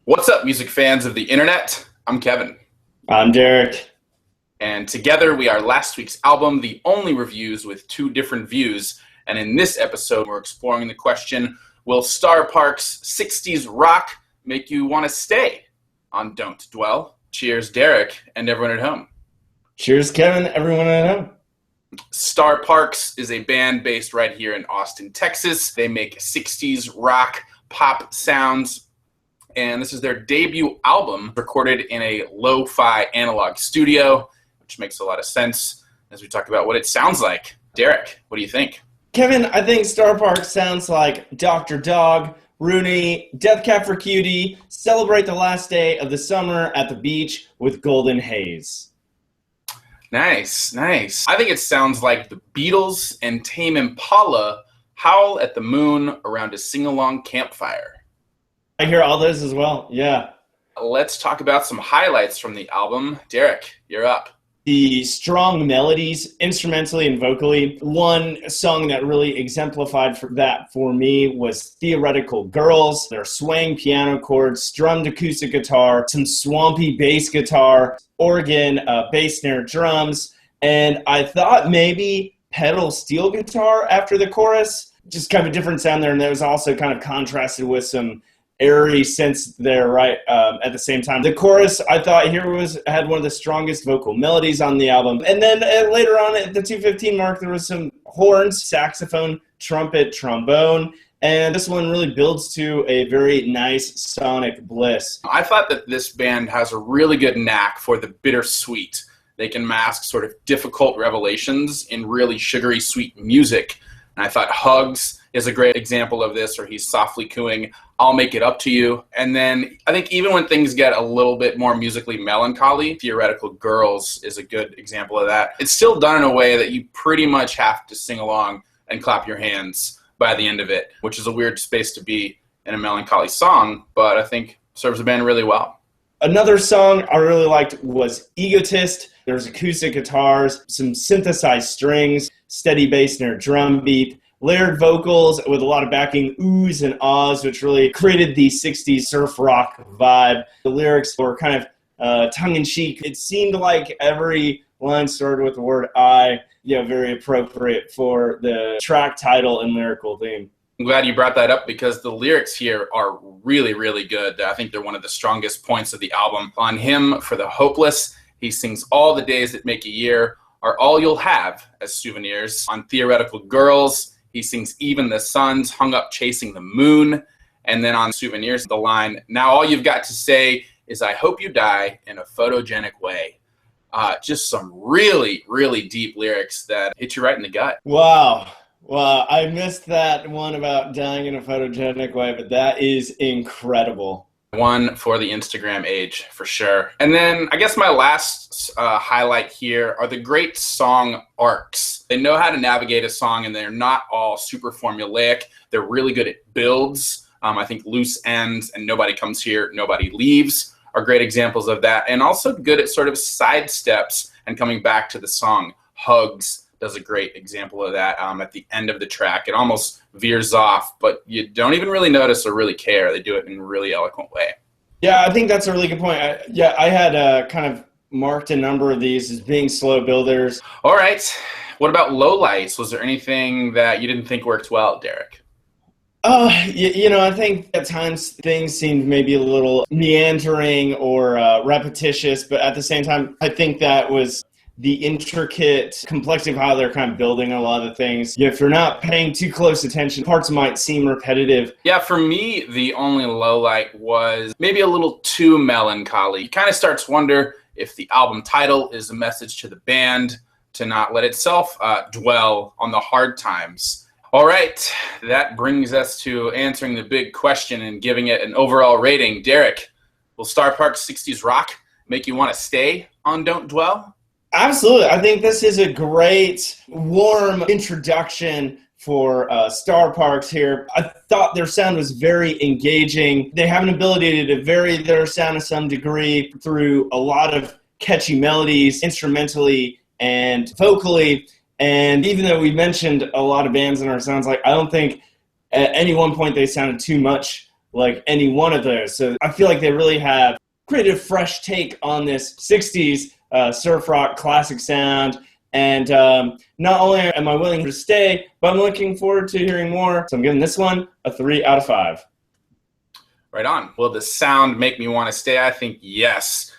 What's up, music fans of the internet? I'm Kevin. I'm Derek. And together we are last week's album, The Only Reviews with Two Different Views. And in this episode, we're exploring the question, will Star Park's 60s rock make you want to stay on Don't Dwell? Cheers, Derek, and everyone at home. Cheers, Kevin, everyone at home. Star Parks is a band based right here in Austin, Texas. They make 60s rock pop sounds. And this is their debut album, recorded in a lo-fi analog studio, which makes a lot of sense as we talk about what it sounds like. Derek, what do you think? Kevin, I think Star Park sounds like Dr. Dog, Rooney, Death Cab For Cutie, celebrate the last day of the summer at the beach with Golden Haze. Nice. I think it sounds like the Beatles and Tame Impala howl at the moon around a sing-along campfire. I hear all those as well, yeah. Let's talk about some highlights from the album. Derek, you're up. The strong melodies, instrumentally and vocally. One song that really exemplified that for me was Theoretical Girls. Their swaying piano chords, strummed acoustic guitar, some swampy bass guitar, organ, bass snare drums, and I thought maybe pedal steel guitar after the chorus. Just kind of a different sound there, and that was also kind of contrasted with some airy sense there, right, at the same time. The chorus, I thought had one of the strongest vocal melodies on the album. And then later on at the 2:15 mark, there was some horns, saxophone, trumpet, trombone, and this one really builds to a very nice sonic bliss. I thought that this band has a really good knack for the bittersweet. They can mask sort of difficult revelations in really sugary sweet music. And I thought Hugs is a great example of this, where he's softly cooing, I'll make it up to you. And then I think even when things get a little bit more musically melancholy, Theoretical Girls is a good example of that. It's still done in a way that you pretty much have to sing along and clap your hands by the end of it, which is a weird space to be in a melancholy song, but I think serves the band really well. Another song I really liked was Egotist. There's acoustic guitars, some synthesized strings, steady bass snare drum beat, layered vocals with a lot of backing oohs and ahs, which really created the 60s surf rock vibe. The lyrics were kind of tongue-in-cheek. It seemed like every line started with the word I, very appropriate for the track title and lyrical theme. I'm glad you brought that up because the lyrics here are really, really good. I think they're one of the strongest points of the album. On Him for the Hopeless, he sings all the days that make a year are all you'll have as souvenirs. On Theoretical Girls, he sings even the sun's hung up chasing the moon. And then on Souvenirs, the line, now all you've got to say is I hope you die in a photogenic way. Just some really, really deep lyrics that hit you right in the gut. Wow. Well, I missed that one about dying in a photogenic way, but that is incredible. One for the Instagram age, for sure. And then I guess my last highlight here are the great song arcs. They know how to navigate a song, and they're not all super formulaic. They're really good at builds. I think Loose Ends and Nobody Comes Here, Nobody Leaves are great examples of that. And also good at sort of sidesteps and coming back to the song. Hugs does a great example of that at the end of the track. It almost veers off, but you don't even really notice or really care. They do it in a really eloquent way. Yeah, I think that's a really good point. I had kind of marked a number of these as being slow builders. All right. What about Lowlights? Was there anything that you didn't think worked well, Derek? I think at times things seemed maybe a little meandering or repetitious, but at the same time, I think that was the intricate complexity of how they're kind of building a lot of the things. If you're not paying too close attention, parts might seem repetitive. Yeah, for me, the only low light was maybe a little too melancholy. You kind of start to wonder if the album title is a message to the band to not let itself dwell on the hard times. All right, that brings us to answering the big question and giving it an overall rating. Derek, will Star Park's 60s rock make you want to stay on Don't Dwell? Absolutely. I think this is a great, warm introduction for Star Parks here. I thought their sound was very engaging. They have an ability to vary their sound to some degree through a lot of catchy melodies, instrumentally and vocally. And even though we mentioned a lot of bands in our sounds, I don't think at any one point they sounded too much like any one of those. So I feel like they really have created a fresh take on this 60s surf rock classic sound. And not only am I willing to stay, but I'm looking forward to hearing more. So I'm giving this one a 3 out of 5. Right on. Will the sound make me want to stay? I think yes.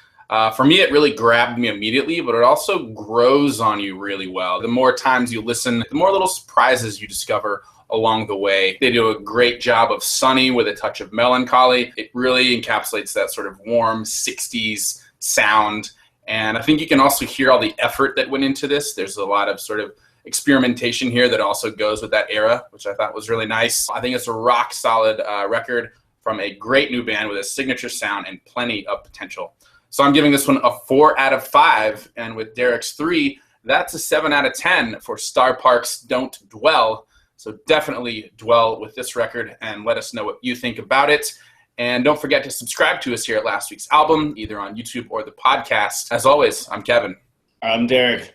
For me, it really grabbed me immediately, but it also grows on you really well. The more times you listen, the more little surprises you discover along the way. They do a great job of sunny with a touch of melancholy. It really encapsulates that sort of warm 60s sound. And I think you can also hear all the effort that went into this. There's a lot of sort of experimentation here that also goes with that era, which I thought was really nice. I think it's a rock solid record from a great new band with a signature sound and plenty of potential. So I'm giving this one a 4 out of 5. And with Derek's 3, that's a 7 out of 10 for Star Park's Don't Dwell. So definitely dwell with this record and let us know what you think about it. And don't forget to subscribe to us here at Last Week's Album, either on YouTube or the podcast. As always, I'm Kevin. I'm Derek.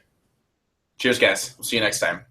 Cheers, guys. We'll see you next time.